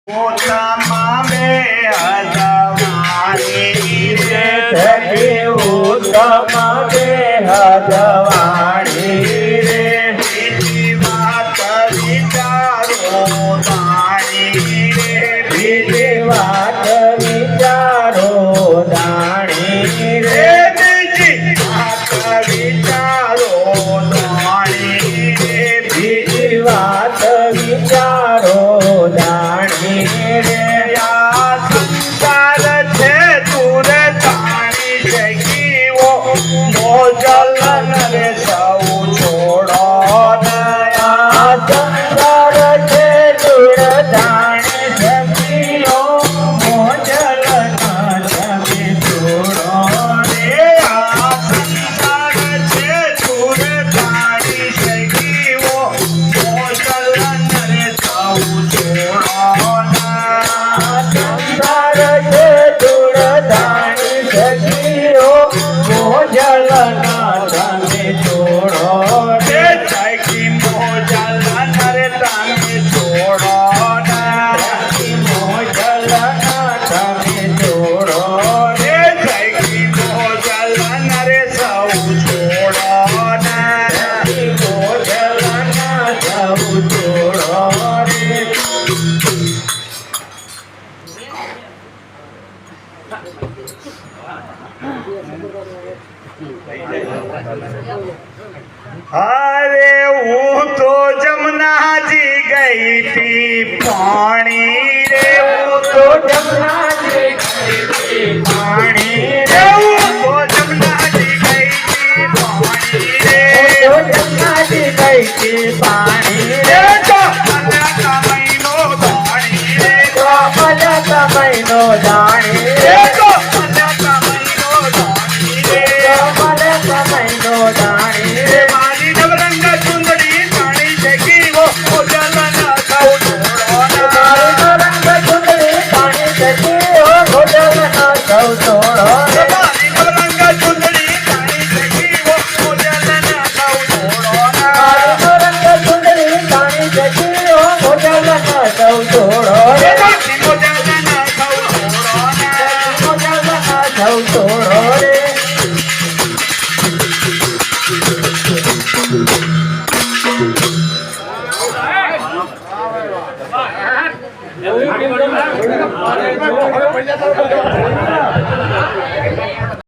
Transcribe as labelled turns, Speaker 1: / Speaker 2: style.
Speaker 1: પોતામાં બે હદવાણી રે
Speaker 2: સખી ઉત્તમ બે હદવાણી રે
Speaker 1: બીજી વાત વિચારો દાણી રે
Speaker 2: બીજી વાત વિચારો દાણી રે
Speaker 1: બીજી વાત વિચારો દાણી રે
Speaker 2: બીજી વાત વિચારો દાણી રે
Speaker 1: આ સંસાર છે દૂર તાણી જગીઓ મોજલન રે સૌ છોડો
Speaker 2: આ સંસાર છે દૂર દાણી સખીઓ મોજલ ના તમે છોડો
Speaker 1: રે આ સંસાર છે દૂર તાણી જગીઓ મોજલન રે સૌ છોડો
Speaker 2: સંસાર છે દૂર દાણી સખીઓ મોજલ ના તમે છોડો
Speaker 1: રે જગી મોજલન રે તમે છોડો
Speaker 2: મોજલ ના તમે છોડો
Speaker 1: રે જગી મોજલન રે સૌ છોડો
Speaker 2: મોજલ ના સૌ છોડો રે
Speaker 1: અરે હું તો જમનાજી ગઈ હતી પાણી રે હું તો
Speaker 2: જમનાજી પાણી
Speaker 1: રે હું તો જમનાજી ગઈ હતી પાણી રે
Speaker 2: જમનાજી ગઈ હતી પાણી
Speaker 1: રે તો અલગ મહિનો દાણી રે
Speaker 2: કમલ સમયનો જાણી
Speaker 1: રે તો અલગ મહિનો દાણી રે
Speaker 2: કમલ સમયનો જાણી
Speaker 1: રે મારી નવરંગ સુંદરી પાણી જગી વો